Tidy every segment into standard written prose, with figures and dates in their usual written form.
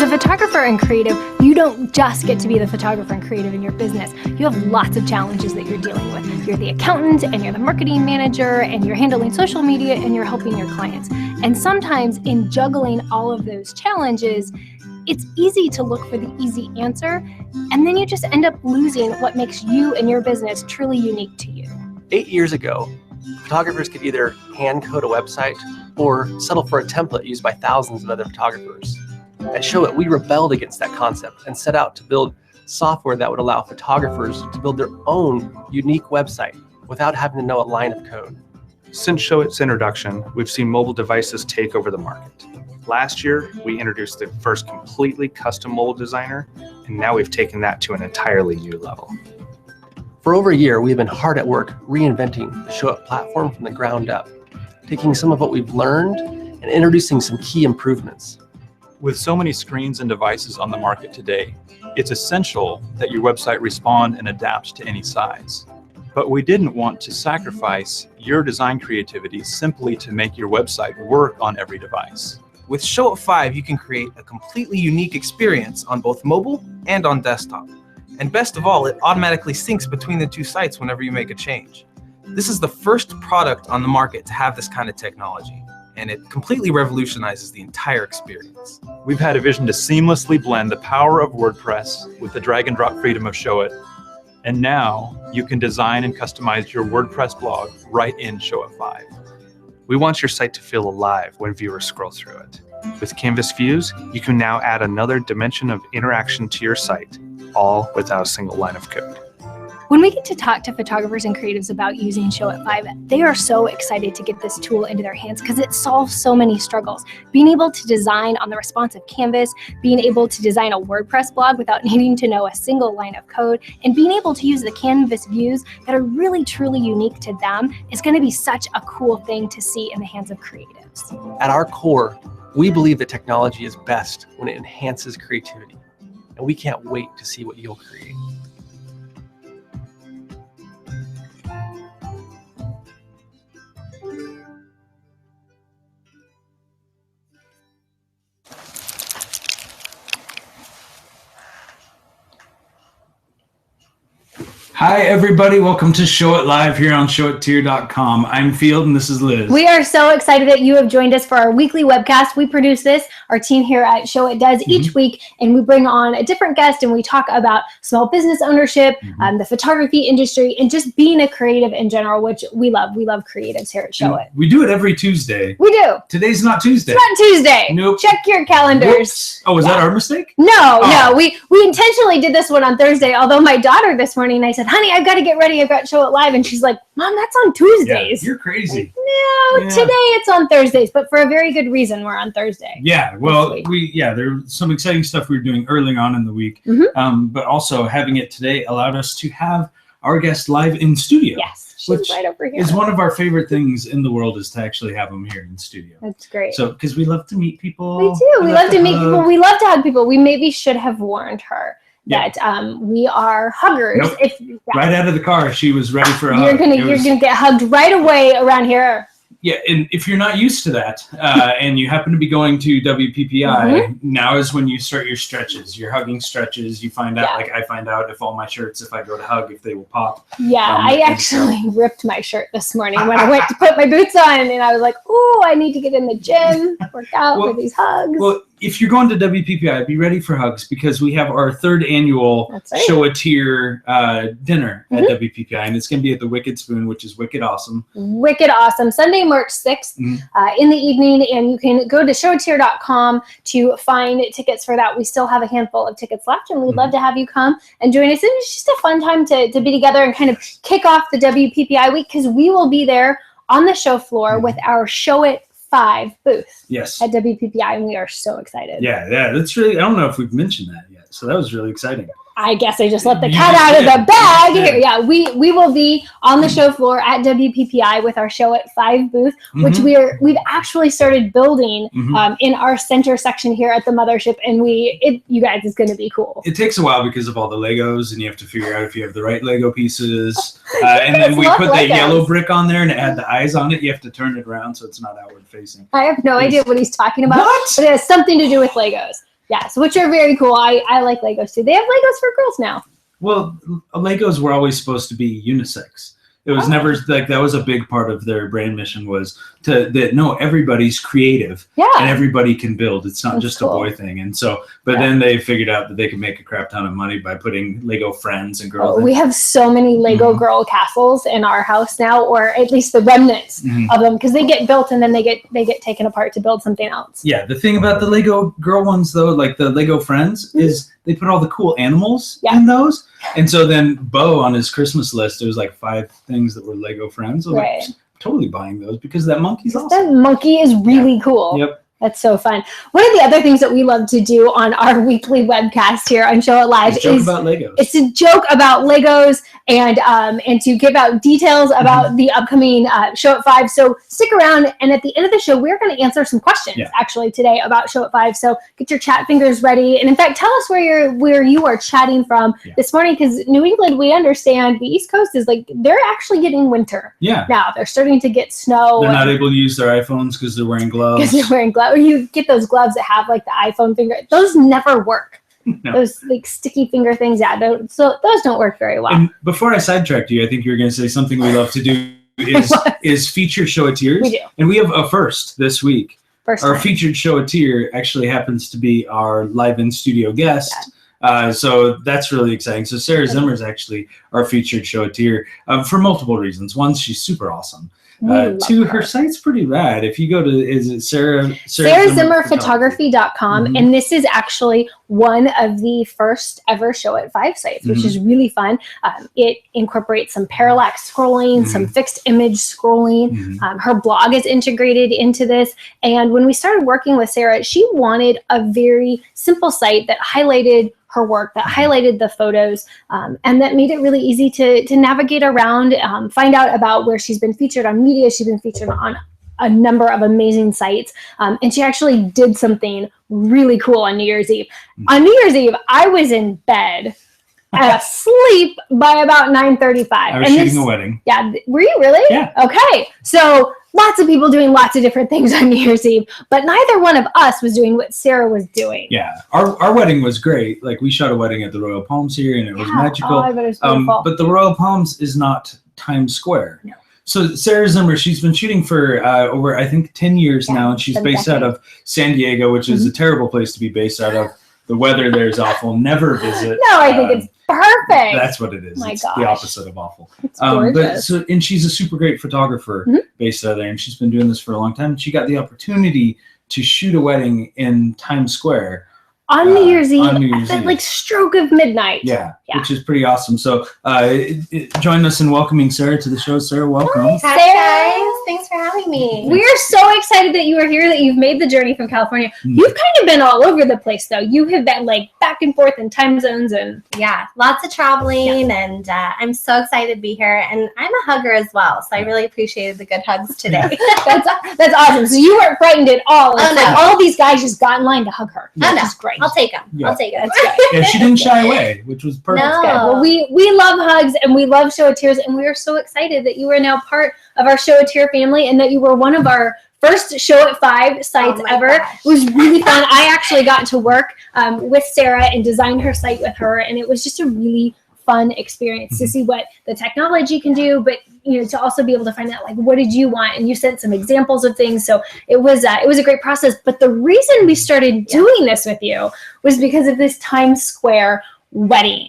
a photographer and creative, you don't just get to be the photographer and creative in your business. You have lots of challenges that you're dealing with. You're the accountant, and you're the marketing manager, and you're handling social media, and you're helping your clients. And sometimes in juggling all of those challenges, it's easy to look for the easy answer, and then you just end up losing what makes you and your business truly unique to you. 8 years ago, photographers could either hand code a website or settle for a template used by thousands of other photographers. At Showit, we rebelled against that concept and set out to build software that would allow photographers to build their own unique website without having to know a line of code. Since Showit's introduction, we've seen mobile devices take over the market. Last year, we introduced the first completely custom mobile designer, and now we've taken that to an entirely new level. For over a year, we've been hard at work reinventing the Showit platform from the ground up, taking some of what we've learned and introducing some key improvements. With so many screens and devices on the market today, it's essential that your website respond and adapt to any size. But we didn't want to sacrifice your design creativity simply to make your website work on every device. With Showit 5, you can create a completely unique experience on both mobile and on desktop. And best of all, it automatically syncs between the two sites whenever you make a change. This is the first product on the market to have this kind of technology, and it completely revolutionizes the entire experience. We've had a vision to seamlessly blend the power of WordPress with the drag and drop freedom of Showit. And now you can design and customize your WordPress blog right in Showit 5. We want your site to feel alive when viewers scroll through it. With Canvas Views, you can now add another dimension of interaction to your site, all without a single line of code. When we get to talk to photographers and creatives about using Showit 5, they are so excited to get this tool into their hands because it solves so many struggles. Being able to design on the responsive canvas, being able to design a WordPress blog without needing to know a single line of code, and being able to use the Canvas views that are really truly unique to them is going to be such a cool thing to see in the hands of creatives. At our core, we believe that technology is best when it enhances creativity, and we can't wait to see what you'll create. Hi, everybody. Welcome to Showit Live here on showittier.com. I'm Field, and this is Liz. We are so excited that you have joined us for our weekly webcast. We produce this. Our team here at Showit does each week, and we bring on a different guest, and we talk about small business ownership, the photography industry, and just being a creative in general, which we love. We love creatives here at Showit. We do it every Tuesday. We do. Today's not Tuesday. It's not Tuesday. Nope. Check your calendars. Whoops. Oh, was that our mistake? No. We intentionally did this one on Thursday, although my daughter this morning, I said, honey, I've got to get ready. I've got Showit Live. And she's like, Mom, that's on Tuesdays. Yeah, you're crazy. No, today it's on Thursdays, but for a very good reason, we're on Thursday. Yeah, well, there's some exciting stuff we were doing early on in the week, but also having it today allowed us to have our guest live in studio. Yes, she's right over here. Is one of our favorite things in the world is to actually have them here in studio. That's great. So, because we love to meet people. We do. We love to meet people. We love to hug people. We maybe should have warned her that we are huggers. Nope. Right out of the car, she was ready for a hug. You're gonna get hugged right away around here. Yeah, and if you're not used to that, and you happen to be going to WPPI, now is when you start your stretches. You're hugging stretches. You find out, like I find out if all my shirts, if I go to hug, if they will pop. Yeah, I actually ripped my shirt this morning when I went to put my boots on, and I was like, oh, I need to get in the gym, work out for these hugs. Well, if you're going to WPPI, be ready for hugs because we have our 3rd annual Showit dinner at WPPI, and it's going to be at the Wicked Spoon, which is wicked awesome. Wicked awesome. Sunday, March 6th in the evening, and you can go to showittier.com to find tickets for that. We still have a handful of tickets left, and we'd love to have you come and join us. And it's just a fun time to be together and kind of kick off the WPPI week because we will be there on the show floor with our Showit 5 booth at WPPI, and we are so excited. Yeah, that's really, I don't know if we've mentioned that yet, so that was really exciting. I guess I just let the cat out of the bag here. Yeah, we will be on the show floor at WPPI with our Showit 5 booth, which we've actually started building in our center section here at the mothership, and you guys, it's going to be cool. It takes a while because of all the Legos, and you have to figure out if you have the right Lego pieces. And then we put the yellow brick on there, and it had the eyes on it. You have to turn it around so it's not outward facing. I have no idea what he's talking about, What? but it has something to do with Legos. Yes, which are very cool. I like Legos too. They have Legos for girls now. Well, Legos were always supposed to be unisex. It was never like that was a big part of their brand mission was no, everybody's creative Yeah. and everybody can build. It's not That's just cool. a boy thing. And so, but then they figured out that they could make a crap ton of money by putting Lego friends and girls. We have so many Lego girl castles in our house now, or at least the remnants of them, because they get built and then they get taken apart to build something else. Yeah, the thing about the Lego girl ones though, like the Lego friends, is they put all the cool animals in those. And so then Bo on his Christmas list, there was like 5 things that were Lego friends. I was Right. like, totally buying those because that monkey's awesome. That monkey is really cool. Yep. That's so fun. One of the other things that we love to do on our weekly webcast here on Show It Live Joke is about Legos. it's a joke about Legos and to give out details about the upcoming Show It 5. So stick around, and at the end of the show, we're going to answer some questions actually today about Show It 5. So get your chat fingers ready, and in fact, tell us where you are chatting from this morning, because New England, we understand the East Coast is like they're actually getting winter. Yeah. Now they're starting to get snow. They're not able to use their iPhones because they're wearing gloves. because they're wearing gloves. You get those gloves that have like the iPhone finger. Those never work. No. Those like sticky finger things. Yeah, so those don't work very well. And before I sidetracked you, I think you were going to say something we love to do is feature Show-It-Tears. We do. And we have a first this week. First Our time. featured Show-It-Tear actually happens to be our live in studio guest. So that's really exciting. So Sarah Zimmer is actually our featured Show-It-Tear for multiple reasons. One, she's super awesome. Two, her site's pretty rad. If you go to, is it Sarah Zimmer Photography.com, and this is actually one of the first ever Show It 5 sites, which is really fun. It incorporates some parallax scrolling, some fixed image scrolling. Her blog is integrated into this. And when we started working with Sarah, she wanted a very simple site that highlighted her work, that highlighted the photos, and that made it really easy to navigate around, find out about where she's been featured on media. She's been featured on a number of amazing sites, and she actually did something really cool on New Year's Eve. On New Year's Eve, I was in bed, asleep by about 9:35. I was shooting a wedding. Yeah, were you really? Yeah. Okay, so lots of people doing lots of different things on New Year's Eve, but neither one of us was doing what Sarah was doing. Yeah, our wedding was great. Like we shot a wedding at the Royal Palms here, and it was magical. Oh, I bet it was beautiful. But the Royal Palms is not Times Square. No. So Sarah Zimmer, she's been shooting for over I think 10 years now, and she's based out of San Diego, which is a terrible place to be based out of. The weather there is awful. Never visit. No, I think it's perfect. That's what it is. My It's gosh. the opposite of awful. It's gorgeous. And she's a super great photographer based out there, and she's been doing this for a long time. She got the opportunity to shoot a wedding in Times Square on New Year's Eve, on New Year's at Eve. like stroke of midnight. Yeah, which is pretty awesome. So join us in welcoming Sarah to the show. Sarah, welcome. Hi, Hi Sarah. guys, thanks for having me. We're so excited that you are here, that you've made the journey from California. You've kind of been all over the place, though. You have been like back and forth in time zones, and Yeah, lots of traveling, and I'm so excited to be here. And I'm a hugger as well, so I really appreciated the good hugs today. that's awesome. So you weren't frightened at all. It's Oh, like no. all these guys just got in line to hug her. Oh, Which no. is great. I'll take them. Yeah. I'll take it. That's good. Yeah, she didn't shy away, which was perfect. No. Good. Well, we love hugs and we love Show It Tears, and we are so excited that you are now part of our Show It Tear family, and that you were one of our first Show It 5 sites Oh my ever. gosh. It was really fun. I actually got to work with Sarah and design her site with her, and it was just a really fun experience to see what the technology can do, but to also be able to find out like what did you want, and you sent some examples of things. So it was a great process. But the reason we started doing this with you was because of this Times Square wedding.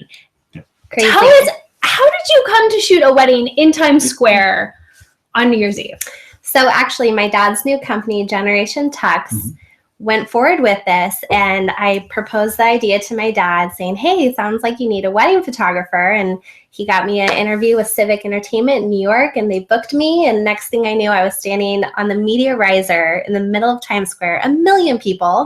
Crazy. Tell us, how did you come to shoot a wedding in Times Square on New Year's Eve? So actually, my dad's new company, Generation Tux, went forward with this, and I proposed the idea to my dad saying, hey, sounds like you need a wedding photographer. And he got me an interview with Civic Entertainment in New York, and they booked me. And next thing I knew, I was standing on the media riser in the middle of Times Square, 1 million people,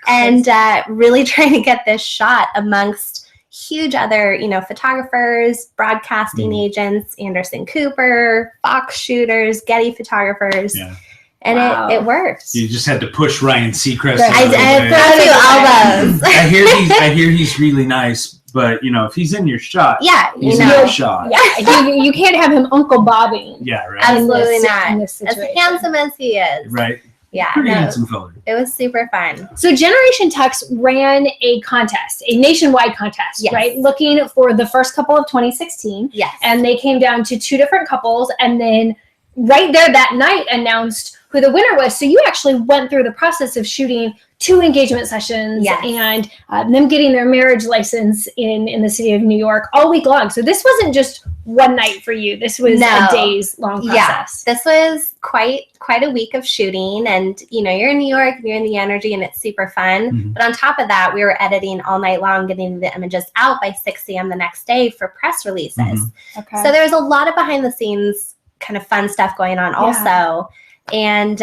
and really trying to get this shot amongst huge other, photographers, broadcasting agents, Anderson Cooper, Fox shooters, Getty photographers. Yeah. And Wow. it worked. You just had to push Ryan Seacrest. Right. a little bit. I threw a few elbows. I hear he's really nice, but if he's in your shot, Yeah, he's you in know. your shot. Yeah, you can't have him Uncle Bobbing. Yeah, right. Absolutely in not. this As situation. handsome as he is. Right. Yeah, Pretty no, handsome fella. it was super fun. So Generation Tux ran a contest, a nationwide contest, Yes. right? Looking for the first couple of 2016. Yes. And they came down to 2 different couples, and then right there that night announced who the winner was. So you actually went through the process of shooting 2 engagement sessions Yes. and them getting their marriage license in the city of New York all week long. So this wasn't just one night for you. This was No. a days long process. This was quite a week of shooting, and you're in New York, you're in the energy, and it's super fun. Mhm. But on top of that, we were editing all night long, getting the images out by 6 a.m. the next day for press releases. Mhm. Okay. So there was a lot of behind the scenes kind of fun stuff going on also. And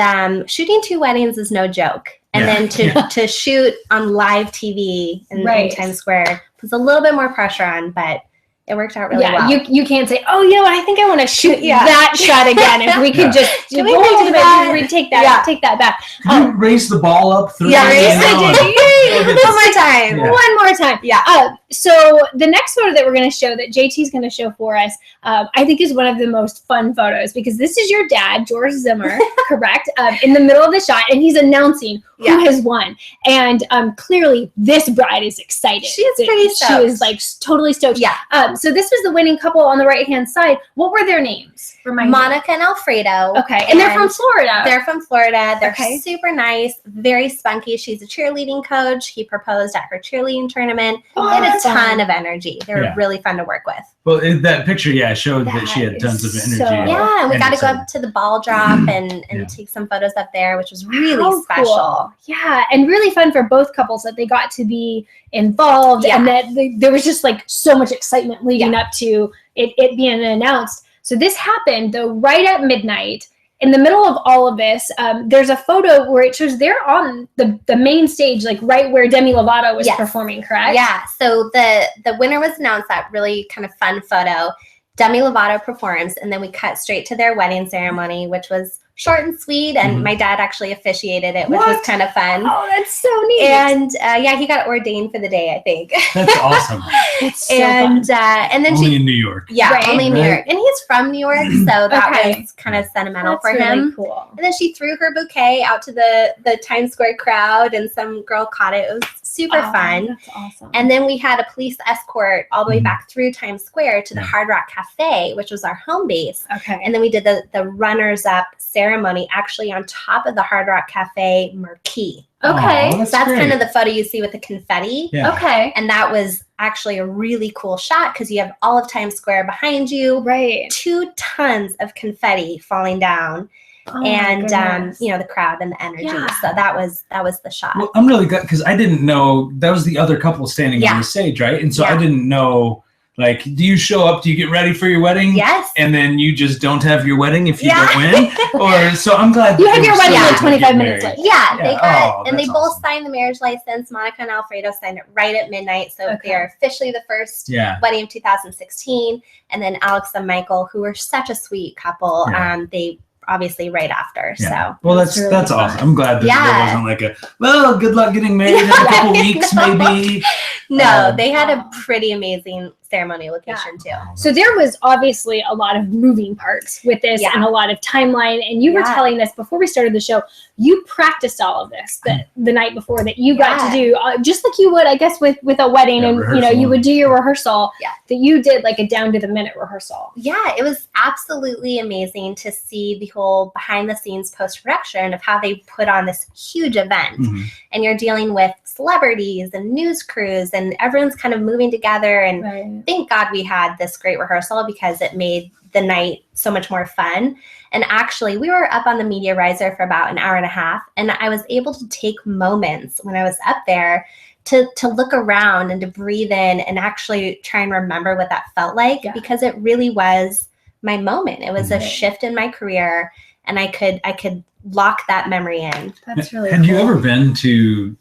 shooting 2 weddings is no joke. And Yeah. then to shoot on live TV in Right. Times Square was a little bit more pressure on, but it worked out really yeah, well. you can't say, oh, I think I want to shoot Yeah. that shot again. If we could Yeah. just Can we go do into the that? bedroom, take that, Yeah. take that back. Could you raise the ball up through Yeah, the raise now it. and- One more time. Yeah. One more time. Yeah. So the next photo that we're going to show, that JT's going to show for us, I think is one of the most fun photos, because this is your dad, George Zimmer, correct, in the middle of the shot, and he's announcing Yeah. who has won. And clearly this bride is excited. She is pretty She stoked. is like totally stoked. Yeah. So this was the winning couple on the right-hand side. What were their names? Remind me. Monica and Alfredo. Okay, and they're from Florida. They're from Florida. They're Okay. super nice, very spunky. She's a cheerleading coach. He proposed at her cheerleading tournament. Oh, They had a that's ton fun. of energy. They were Yeah. really fun to work with. Well, that picture, showed that she That had tons of is energy. so- Yeah, and we and got to go excited. up to the ball drop and Yeah. take some photos up there, which was really How special. cool. Yeah, and really fun for both couples that they got to be involved, Yeah. and that there was just like so much excitement leading up to it being announced. So this happened though right at midnight. In the middle of all of this, there's a photo where it shows they're on the main stage, like right where Demi Lovato was Yes. performing, correct? Yeah, so the winner was announced, that really kind of fun photo. Demi Lovato performs, and then we cut straight to their wedding ceremony, which was short and sweet, and Mhm. my dad actually officiated it, which was What? kind of fun. Oh, that's so neat. And he got ordained for the day, I think. That's awesome. it's so and fun. and then Only she in New York. Right. only in New Right. York, and he's from New York, so that Okay. was kind of sentimental That's for really him. cool. And then she threw her bouquet out to the Times Square crowd, and some girl caught it. It was super Oh, fun. That's awesome. And then we had a police escort all the way Mhm. back through Times Square to the Yeah. Hard Rock Cafe, which was our home base. okay. And then we did the runners-up ceremony actually on top of the Hard Rock Cafe marquee. Okay. Aw, That's great. kind of the photo you see with the confetti. Yeah. Okay. And that was actually a really cool shot because you have all of Times Square behind you, Right. 2 tons of confetti falling down, Oh my and goodness. the crowd and the energy. Yeah. So that was the shot. Well, I'm really glad because I didn't know that was the other couple standing Yeah. on the stage, right? And so I Yeah. didn't know, like, do you show up? Do you get ready for your wedding? Yes. And then you just don't have your wedding if you Yeah. don't win? Or so I'm glad You that had they your were wedding still like able to 25 get minutes married. later. Yeah, they Yeah. got, Oh, and they that's both awesome. signed the marriage license. Monica and Alfredo signed it right at midnight, so Okay. they are officially the first Yeah. wedding of 2016. And then Alex and Michael, who were such a sweet couple, Yeah. they obviously right after. Yeah. So Well, That's that's really awesome. fun. I'm glad that Yeah. there wasn't like a, well, good luck getting married in a Yeah, couple I weeks, know. maybe. no, they had a pretty amazing ceremony location too. So there was obviously a lot of moving parts with this Yeah. and a lot of timeline. And you were Yeah. telling us before we started the show, you practiced all of this the night before that you got to Yeah. do, just like you would, I guess, with a wedding, Yeah, and rehearsal. you would do your rehearsal. Yeah. That you did like a down to the minute rehearsal. Yeah, it was absolutely amazing to see the whole behind the scenes post production of how they put on this huge event. Mhm. And you're dealing with celebrities and news crews, and everyone's kind of moving together. And Right. thank God we had this great rehearsal because it made the night so much more fun. And actually, we were up on the Media Riser for about an hour and a half, and I was able to take moments when I was up there to look around and to breathe in and actually try and remember what that felt like, Yeah. because it really was my moment. It was a Right. shift in my career, and I could lock that memory in. That's really Had you cool. ever been to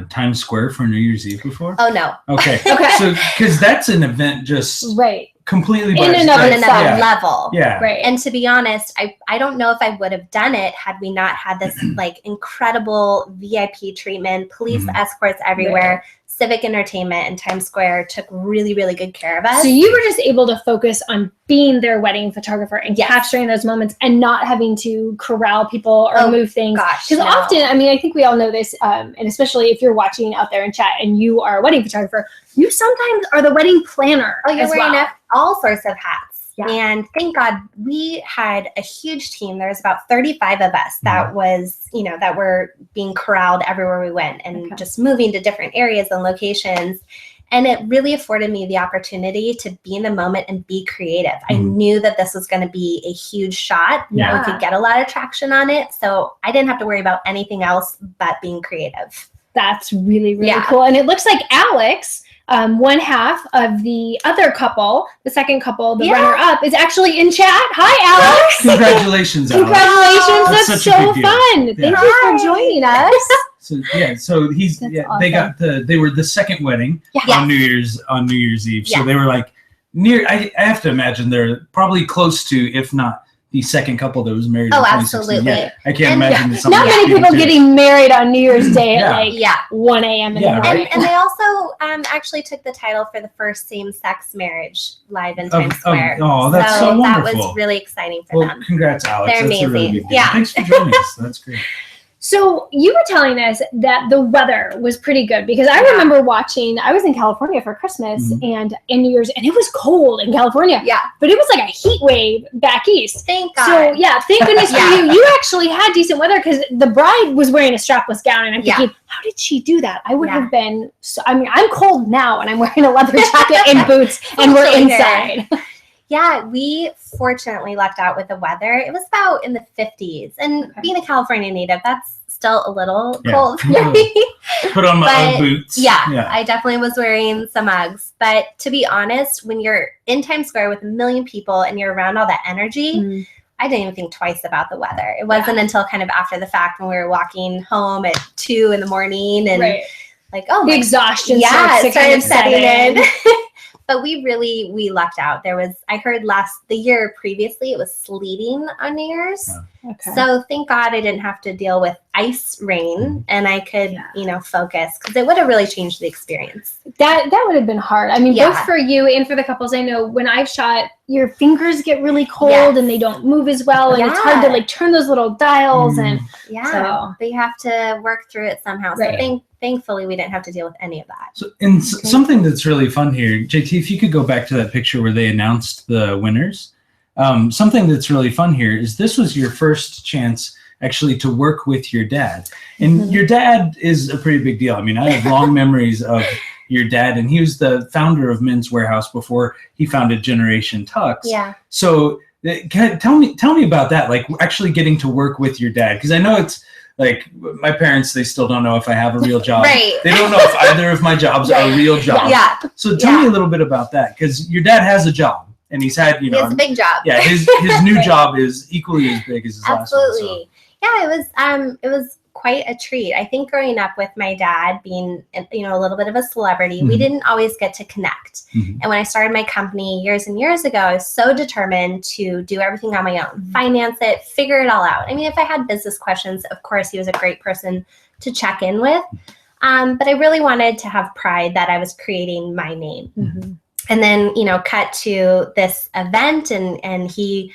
Times Square for New Year's Eve before? Oh no, Okay. Okay. So, because that's an event just Right. completely by In and of on itself. another itself. level. Yeah. Right. And to be honest, I don't know if I would have done it had we not had this like incredible VIP treatment, police Mhm. escorts everywhere, Civic Entertainment in Times Square took really, really good care of us. So you were just able to focus on being their wedding photographer and Yes. capturing those moments and not having to corral people or move things. Gosh, Because no. often, I mean, I think we all know this, and especially if you're watching out there in chat and you are a wedding photographer, you sometimes are the wedding planner you're as wearing well. all sorts of hats. Yeah. And thank God we had a huge team. There was about 35 of us that was, that were being corralled everywhere we went and Okay. just moving to different areas and locations. And it really afforded me the opportunity to be in the moment and be creative. I knew that this was going to be a huge shot. Yeah. We could get a lot of traction on it. So I didn't have to worry about anything else but being creative. That's really, really Yeah. cool. And it looks like Alex, one half of the other couple, the second couple, the Yeah. runner-up, is actually in chat. Hi, Alex. Congratulations, Alex. Congratulations. That's That's such a so big deal. fun. Yeah. Thank you for joining us. So he's That's they were the second wedding Yeah. on New Year's Eve. So Yeah. they were like near. I have to imagine they're probably close to, if not the second couple that was married. Oh, in 2016. absolutely. Yeah, I can't And- imagine. Yeah. that someone Not else many being people too. getting married on New Year's Day at Yeah. like Yeah. 1 a.m. in Yeah, the right. morning. And they also actually took the title for the first same-sex marriage live in Times Square. Oh, that's so that wonderful. was really exciting for Well, them. congrats, Alex. They're That's a really amazing. big deal. Yeah. Thanks for joining us. That's great. So you were telling us that the weather was pretty good because I Yeah. remember watching, I was in California for Christmas and New Year's, and it was cold in California, Yeah, but it was like a heat wave back east. thank God. So yeah, thank goodness Yeah. for you. You actually had decent weather because the bride was wearing a strapless gown, and I'm Yeah. thinking, how did she do that? I would Yeah. have been. So, I mean, I'm cold now, and I'm wearing a leather jacket and boots, and we're Totally inside. Yeah, we fortunately lucked out with the weather. It was about in the 50s. And Okay. being a California native, that's still a little Yeah. cold for Yeah. me. Put on my But, Ugg boots. Yeah, I definitely was wearing some Uggs. But to be honest, when you're in Times Square with a million people and you're around all that energy, I didn't even think twice about the weather. It wasn't until kind of after the fact when we were walking home at 2 in the morning and Right. like, oh The my exhaustion yeah, starts to it kind started of set setting in. in. But we lucked out. I heard the year previously, it was sleeting on New Year's. Okay. So thank God I didn't have to deal with ice rain and I could, focus because it would have really changed the experience. That would have been hard. I mean, Yeah. both for you and for the couples. I know when I've shot, your fingers get really cold Yes. and they don't move as well, and it's Yeah. hard to like turn those little dials. And Yeah. So- But you have to work through it somehow. So Right. thankfully we didn't have to deal with any of that. So, and something that's really fun here, JT, if you could go back to that picture where they announced the winners. Something that's really fun here is this was your first chance actually to work with your dad. And your dad is a pretty big deal. I mean, I have long memories of your dad, and he was the founder of Men's Warehouse before he founded Generation Tux. Yeah. So tell me about that, like actually getting to work with your dad, because I know it's like my parents, they still don't know if I have a real job. Right. They don't know if either of my jobs are real jobs. Yeah. So tell me a little bit about that, because your dad has a job and he's had, He has a big job. yeah, his new job is equally as big as his last one. Absolutely. Yeah, it was quite a treat. I think growing up with my dad being, a little bit of a celebrity, we Mhm. didn't always get to connect. Mhm. And when I started my company years and years ago, I was so determined to do everything on my own, finance it, figure it all out. I mean, if I had business questions, of course, he was a great person to check in with. But I really wanted to have pride that I was creating my name. And then, cut to this event and he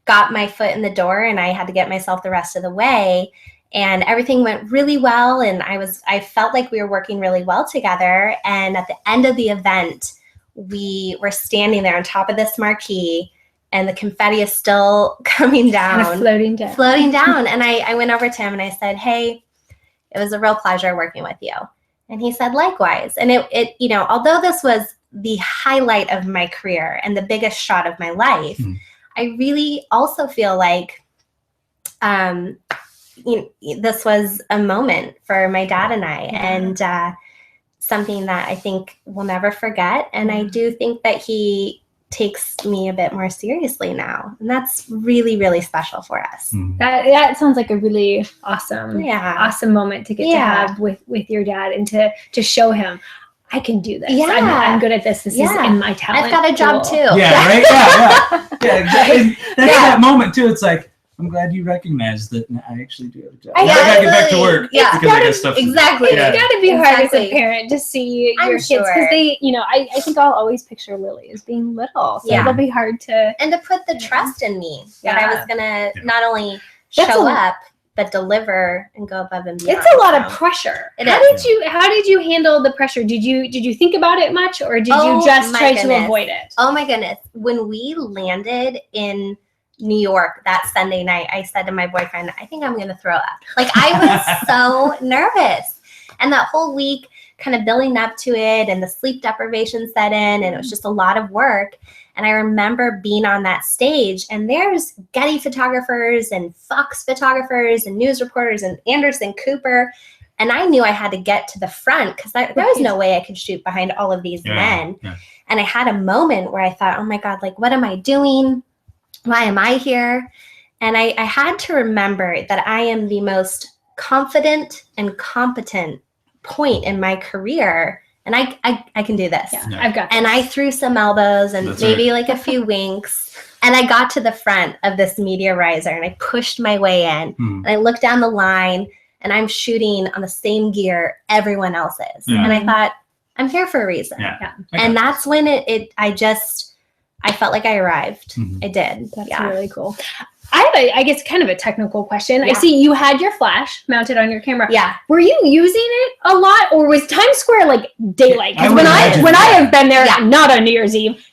got my foot in the door and I had to get myself the rest of the way. And everything went really well. And I felt like we were working really well together. And at the end of the event, we were standing there on top of this marquee and the confetti is still coming down. kind of floating down. And I went over to him and I said, "Hey, it was a real pleasure working with you." And he said, "Likewise." And it although this was the highlight of my career and the biggest shot of my life, Mhm. I really also feel like this was a moment for my dad and I, and something that I think we'll never forget. And I do think that he takes me a bit more seriously now, and that's really, really special for us. Mhm. That sounds like a really awesome moment to get to Yeah. have with your dad and to show him, I can do this. Yeah. I'm good at this. This is Yeah. in my talent. I've got a job pool. too. Yeah, right? Yeah, exactly. And that's that moment too. It's like, I'm glad you recognize that I actually do have a job. I I gotta get back to really- work yeah. because I got stuff to do. Exactly. It's Yeah. got to be hard as a Exactly. parent to see I'm your kids because sure. they, I think I'll always picture Lily as being little, so Yeah. it'll be hard to. And to put the Yeah. trust in me that I Yeah. was gonna Yeah. not only That's show a- up but deliver and go above and beyond. It's a lot of So- pressure. It How is. did you handle the pressure? Did you think about it much, or did Oh, you just my try to goodness. avoid it? Oh my goodness. When we landed in New York that Sunday night, I said to my boyfriend, I think I'm going to throw up. Like, I was so nervous. And that whole week, kind of building up to it, and the sleep deprivation set in, and it was just a lot of work. And I remember being on that stage, and there's Getty photographers and Fox photographers and news reporters and Anderson Cooper. And I knew I had to get to the front because there was no way I could shoot behind all of these men. Yeah. And I had a moment where I thought, oh my God, like, what am I doing? Why am I here? And I had to remember that I am the most confident and competent point in my career. And I can do this. Yeah, Yeah. I've got. And I threw some elbows and That's maybe like a few winks. And I got to the front of this media riser and I pushed my way in. Hmm. And I looked down the line and I'm shooting on the same gear everyone else is. Yeah. And I thought, I'm here for a reason. Yeah. Yeah. And that's when I felt like I arrived. Mhm. I did. That's yeah. really cool. I have I guess, kind of a technical question. I Yeah. see you had your flash mounted on your camera. Yeah. Were you using it a lot, or was Times Square like daylight? I Because would imagine when I so. have been there, Yeah. not on New Year's Eve,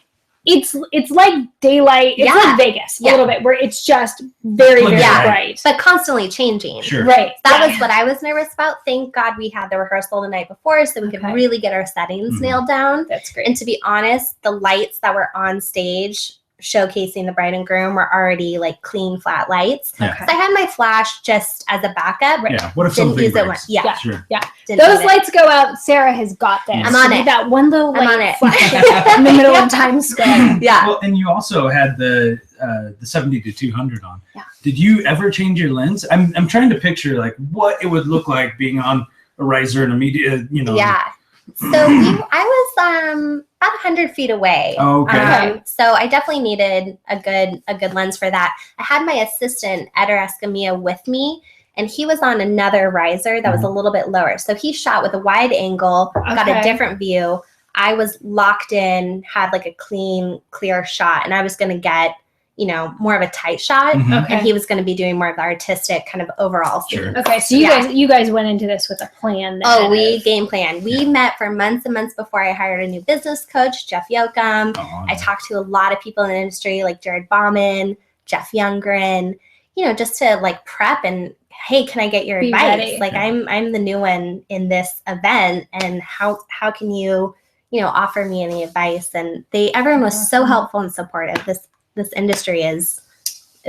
it's like daylight. It's Yeah. like Vegas Yeah. a little bit, where it's just very, very Yeah. bright. But constantly changing. Sure. Right. That yeah. was what I was nervous about. Thank God we had the rehearsal the night before so we could Okay. really get our settings Mhm. nailed down. That's great. And to be honest, the lights that were on stage showcasing the bride and groom were already like clean, flat lights. Yeah. Okay. So I had my flash just as a backup. Right. Yeah. What if Didn't something use it breaks? once. Yeah. Yeah. Sure. Didn't Those need it. lights go out. Sarah has got this. I'm on it. That one little I'm on light it. flashing in the middle of Times Square. Yeah. Well, and you also had the 70 to 200 on. Yeah. Did you ever change your lens? I'm trying to picture like what it would look like being on a riser and a media, Yeah. So I was about 100 feet away. Okay. So I definitely needed a good lens for that. I had my assistant Eder Escamilla with me, and he was on another riser that was a little bit lower. So he shot with a wide angle, got a Okay. different view. I was locked in, had like a clean, clear shot, and I was going to get more of a tight shot. Mhm. Okay. And he was going to be doing more of the artistic kind of overall scene. Sure. Okay, so Yeah. you guys went into this with a plan. Oh, then we of- game plan. We met for months and months before I hired a new business coach, Jeff Yoakum. Oh, I talked to a lot of people in the industry like Jared Bauman, Jeff Youngren, just to like prep and, hey, can I get your Be advice? ready. Like I'm the new one in this event, and how can you offer me any advice? And everyone was so Awesome. helpful and supportive. This industry is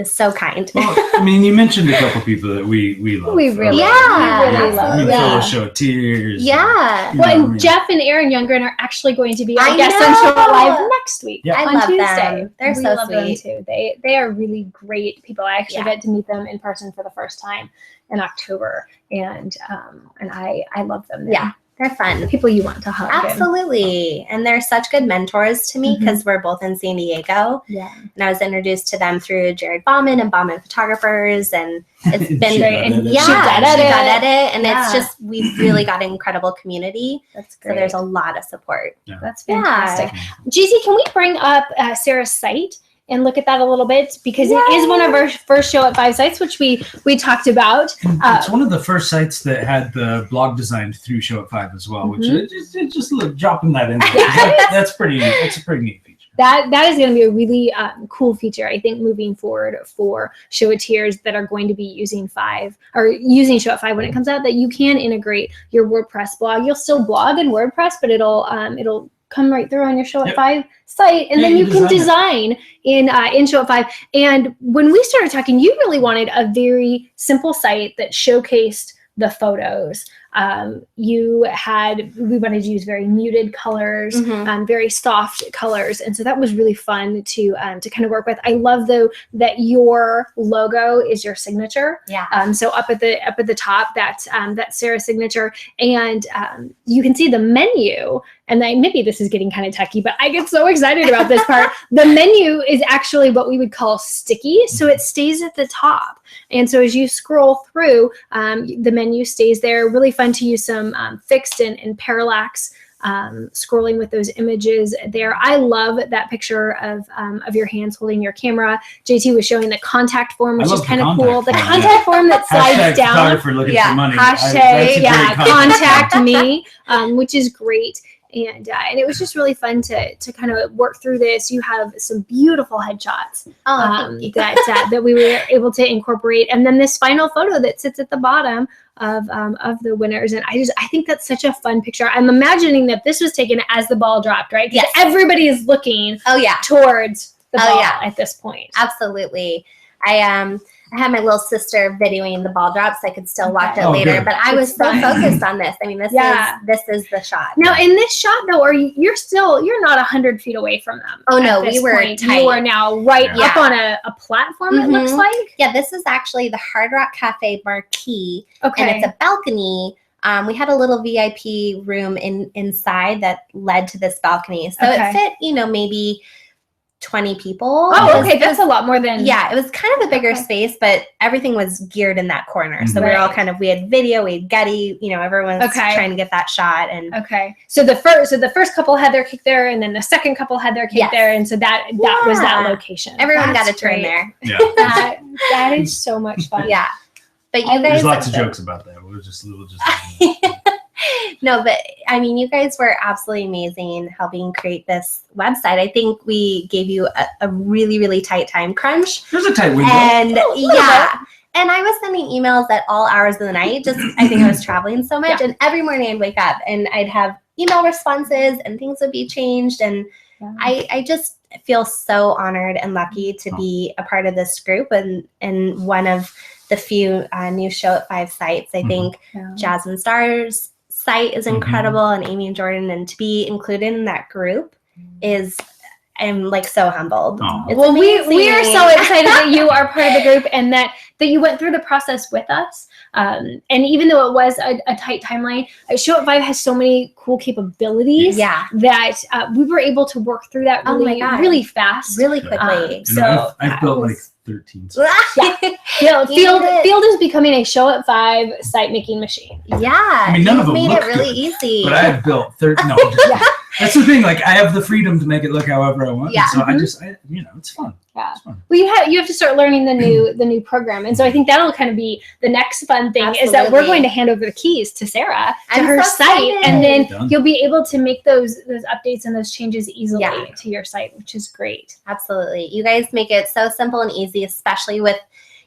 so kind. Well, I mean, you mentioned a couple people that we love. We really, Yeah, we really love absolutely. that. Show of Tears. Yeah. Well, I and mean- Jeff and Aaron Youngren are actually going to be our I guests on Show It know. Live next week. Yeah. I on love Tuesday. them. They're We so love them sweet. too. They are really great people. I actually Yeah. get to meet them in person for the first time in October, and I love them. They're Yeah. They're fun. people you want to hug. and- Absolutely. And they're such good mentors to me because we're both in San Diego. Yeah. And I was introduced to them through Jared Bauman and Bauman Photographers. And it's been Shoot great. that And edit. yeah, Shoot That Shoot Edit. That Edit. And Yeah. it's just, we've really got an incredible community. That's So great. there's a lot of support. That's Yeah. fantastic. Gigi, can we bring up Sarah's site and look at that a little bit, because it is one of our first Show It 5 sites, which we talked about. It's one of the first sites that had the blog designed through Show It 5 as well, which it just look, dropping that in there. That's a pretty neat feature. That is going to be a really cool feature, I think, moving forward for Show It Tears that are going to be using Show It 5 when it comes out, that you can integrate your WordPress blog. You'll still blog in WordPress, but it'll come right through on your Show It Yep. 5 site, and Yeah, then you you can design design in Show It 5. And when we started talking, you really wanted a very simple site that showcased the photos we wanted to use very muted colors, very soft colors. And so that was really fun to kind of work with. I love though that your logo is your signature. Yeah. So up at the top, that's Sarah's signature. And you can see the menu. And maybe this is getting kind of techy, but I get so excited about this part. The menu is actually what we would call sticky. So it stays at the top. And so as you scroll through, the menu stays there. Really fun to use some fixed and parallax scrolling with those images there. I love that picture of your hands holding your camera. JT was showing the contact form, which is kind of cool. The contact form that slides down. Photographer looking for money. Hashtag, contact me, which is great. And it was just really fun to kind of work through this. You have some beautiful headshots that we were able to incorporate, and then this final photo that sits at the bottom of the winners. And I think that's such a fun picture. I'm imagining that this was taken as the ball dropped, right? Because everybody is looking towards the ball at this point. Absolutely. I had my little sister videoing the ball drop so I could still watch it later, good. but I was so focused on this. I mean, this is the shot. Now, in this shot, though, you're not 100 feet away from them. Oh, no, we were tight. You are now right up on a platform, it looks like. Yeah, this is actually the Hard Rock Cafe marquee, Okay. and it's a balcony. We had a little VIP room inside that led to this balcony. So it fit, maybe 20 people. Oh, okay. That's a lot more than. Yeah, it was kind of a bigger space, but everything was geared in that corner. So we were all we had video, we had Getty, everyone's trying to get that shot. And so the first couple had their kick there, and then the second couple had their kick there, and so that was that location. Everyone got a turn there. Yeah. that is so much fun. Yeah. But you guys, there's lots of jokes about that. We'll just No, but I mean, you guys were absolutely amazing helping create this website. I think we gave you a really, really tight time crunch. There's a tight window. And and I was sending emails at all hours of the night. I think I was traveling so much. And every morning I'd wake up and I'd have email responses and things would be changed. And I just feel so honored and lucky to be a part of this group and one of the few new Show It 5 sites. I think Jazz and Stars site is incredible, and Amy and Jordan, and to be included in that group I'm so humbled. Well, we are so excited that you are part of the group and that you went through the process with us. And even though it was a tight timeline, Show It 5 has so many cool capabilities that we were able to work through that really fast, really quickly. So I've built 13. Field is becoming a Show It 5 site making machine. Yeah, I mean, none of them made look it really good, easy. But I have built 13. No, that's the thing. I have the freedom to make it look however I want. Yeah. So it's fun. Yeah. It's fun. Well, you have to start learning the new program, and so I think that'll kind of be the next fun thing is that we're going to hand over the keys to Sarah to her site, and then you'll be able to make those updates and those changes easily to your site, which is great. Absolutely, you guys make it so simple and easy, especially with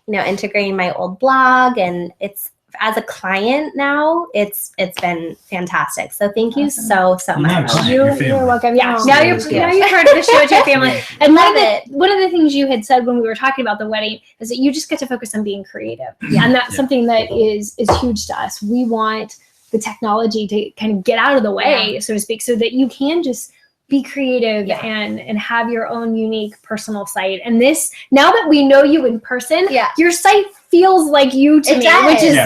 integrating my old blog, and it's. As a client now, it's been fantastic. So thank you so much. You're welcome. Yeah. Now you're part of the Show It to Your family. And one of the things you had said when we were talking about the wedding is that you just get to focus on being creative. And that's something that is huge to us. We want the technology to kind of get out of the way, so to speak, so that you can just be creative and have your own unique personal site. And this, now that we know you in person, your site feels like you to me, which is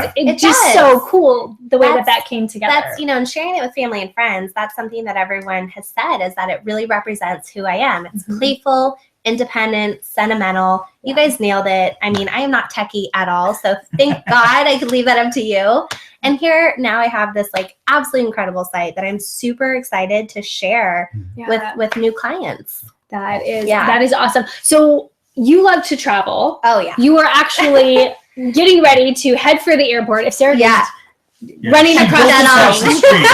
just so cool the way that came together. That's, and sharing it with family and friends, that's something that everyone has said is that it really represents who I am. It's playful, independent, sentimental. You guys nailed it. I mean, I am not techie at all. So thank God I could leave that up to you. And here now I have this absolutely incredible site that I'm super excited to share with new clients. That is awesome. So you love to travel. Oh yeah. You are actually getting ready to head for the airport. If Sarah running across the street.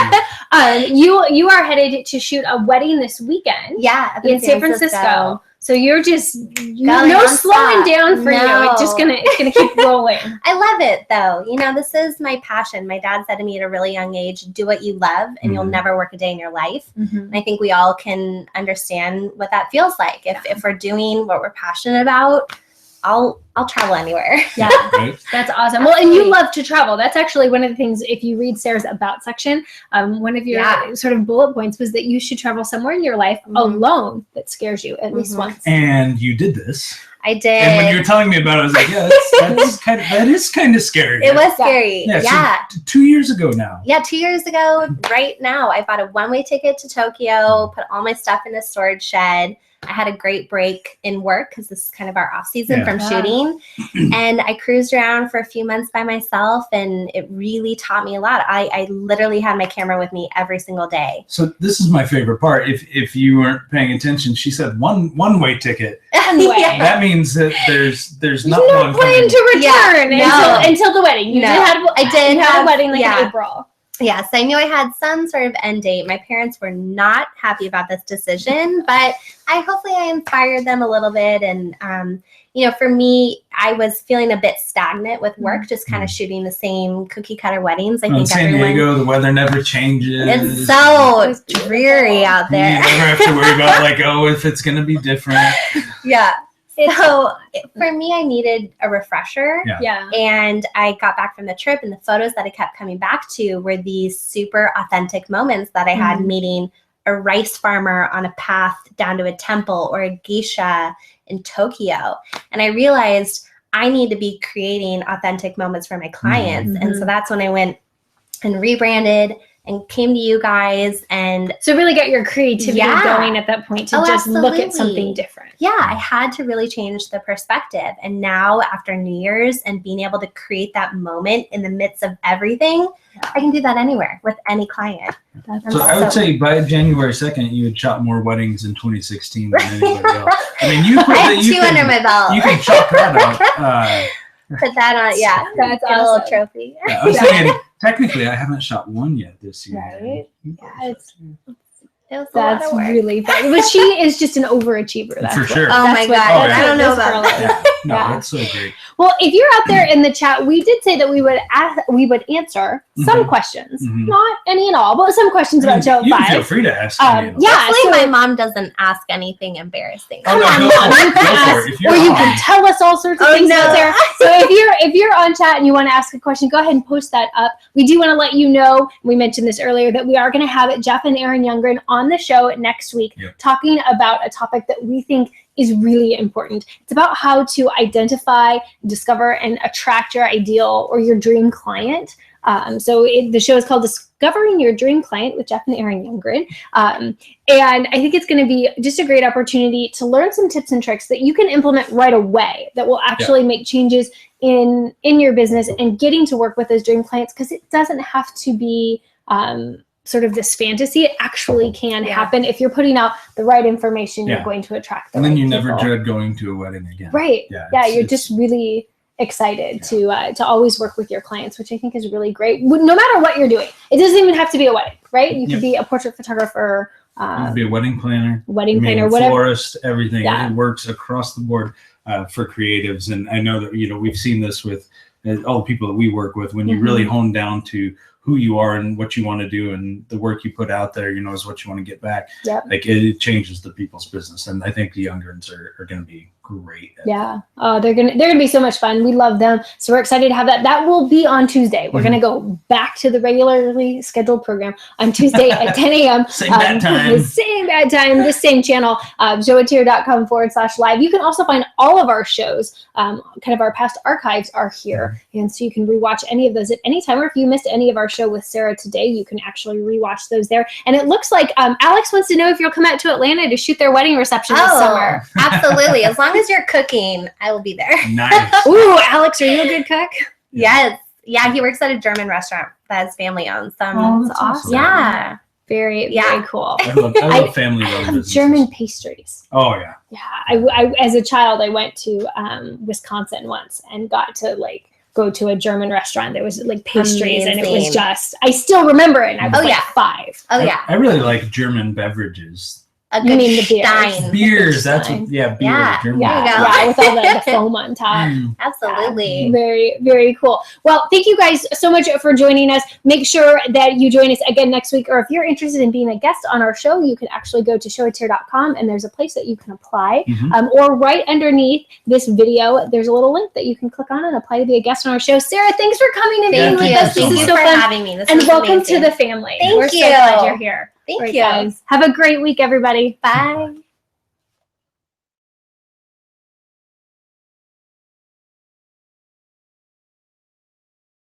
You are headed to shoot a wedding this weekend. Yeah, in San Francisco. So you're just no slowing down for you. It's gonna keep rolling. I love it though. This is my passion. My dad said to me at a really young age, do what you love and you'll never work a day in your life. And I think we all can understand what that feels like. If we're doing what we're passionate about, I'll travel anywhere. Yeah. Right? That's awesome. Well, and you Absolutely. love to travel. That's actually one of the things, if you read Sarah's About section, one of your Yeah. sort of bullet points was that you should travel somewhere in your life Mhm. alone that scares you at least Mhm. once. And you did this. I did. And when you were telling me about it, I was like, yeah, that is kind of scary. It was scary. Yeah, Yeah. so 2 years ago now. Yeah, 2 years ago, right now, I bought a one-way ticket to Tokyo, put all my stuff in a storage shed. I had a great break in work because this is kind of our off season Yeah. from Yeah. shooting. And I cruised around for a few months by myself, and it really taught me a lot. I literally had my camera with me every single day. So this is my favorite part. If you weren't paying attention, she said one-way ticket. One-way. Yeah. That means that there's There's not no one plan coming. to return Yeah, no. until the wedding. You No. did have, I did you had have- a wedding like yeah. in April. Yes, I knew I had some sort of end date. My parents were not happy about this decision, but hopefully I inspired them a little bit. And for me, I was feeling a bit stagnant with work, just kind of shooting the same cookie cutter weddings. I In think San everyone. Diego, the weather never changes. It's so dreary out You there. never have to worry about if it's gonna be different. Yeah. So for me, I needed a refresher. Yeah. Yeah. And I got back from the trip, and the photos that I kept coming back to were these super authentic moments that I had meeting a rice farmer on a path down to a temple, or a geisha in Tokyo. And I realized I need to be creating authentic moments for my clients. And so that's when I went and rebranded and came to you guys. And So really get your creativity Yeah. going at that point to Oh, just look at absolutely. something different. yeah, I had to really change the perspective. And now, after New Year's and being able to create that moment in the midst of everything, I can do that anywhere with any client. That's So I would So- say by January 2nd, you had shot more weddings in 2016 than anybody else. I mean, you put I that have you two under can, my belt. you can chalk that out. Put that on, yeah. That's Get a little awesome. trophy. I was thinking, technically, I haven't shot one yet this year. Right. That's It was a lot That's of work. really fun. But she is just an overachiever. That's For what- sure. Oh that's my what- God, that's I what don't know this about girl that. is. Yeah. No, Yeah. that's so great. Well, if you're out there in the chat, we did say that we would answer some Mhm. questions, Mhm. not any at all, but some questions about Joe You can feel 5. free to ask. Yeah, Hopefully so my mom doesn't ask anything embarrassing. Oh, no, come go on, for Mom, it. you can Go for ask, it. If you're or you on. can tell us all sorts of Oh, things no. out there. So if you're on chat and you want to ask a question, go ahead and post that up. We do want to let you know, we mentioned this earlier, that we are going to have Jeff and Erin Youngren on the show next week, Yep. talking about a topic that we think is really important. It's about how to identify, discover, and attract your ideal or your dream client. The show is called Discovering Your Dream Client with Jeff and Erin Youngren. And I think it's going to be just a great opportunity to learn some tips and tricks that you can implement right away that will actually make changes in your business and getting to work with those dream clients, because it doesn't have to be sort of this fantasy. It actually can Yeah. happen. If you're putting out the right information, Yeah. you're going to attract the And then right you never people. dread going to a wedding again. Right. Yeah, Yeah, it's- you're it's- just really excited to always work with your clients, which I think is really great. No matter what you're doing, it doesn't even have to be a wedding, right? You could Yep. be a portrait photographer, You could be a wedding planner, wedding I mean, planner, whatever. florist, everything. Yeah. It works across the board for creatives. And I know that, we've seen this with all the people that we work with. When you really hone down to who you are and what you want to do and the work you put out there, is what you want to get back. Yep. Like it changes the people's business. And I think the young ones are going to be great. At Yeah. Oh, they're gonna be so much fun. We love them. So we're excited to have that. That will be on Tuesday. We're gonna go back to the regularly scheduled program on Tuesday at 10 a.m. Same bad time. Same bad time, the same channel, joatier.com/live. You can also find all of our shows, kind of our past archives are here. And so you can rewatch any of those at any time, or if you missed any of our show with Sarah today, you can actually rewatch those there. And it looks like Alex wants to know if you'll come out to Atlanta to shoot their wedding reception this summer. Absolutely. As long as you're cooking, I will be there. Nice. Ooh, Alex, are you a good cook? Yes. Yeah, he works at a German restaurant that his family owns. Oh, that's awesome. Yeah. Very Yeah. cool. I love family-run businesses. German pastries. Oh, yeah. Yeah, I as a child, I went to Wisconsin once and got to go to a German restaurant. There was pastries, and it was Amazing. just, I still remember it. And I was Oh, yeah. 5. Oh, yeah. I really like German beverages. A You good mean the beers. stein. Beers. That's Fine. what. Yeah, beer. Yeah. German. Yeah, There you go. yeah, with all the foam on top. Mm. Absolutely. Very, very cool. Well, thank you guys so much for joining us. Make sure that you join us again next week, or if you're interested in being a guest on our show, you can actually go to showithere.com and there's a place that you can apply. Mhm. Or right underneath this video, there's a little link that you can click on and apply to be a guest on our show. Sarah, thanks for coming and Yeah, being with Thank you. us. so This Thank is you so for fun. having me. This And was welcome amazing. to the family. Thank We're so you. glad you're here. Thank All right, you. guys. Have a great week, everybody. Bye.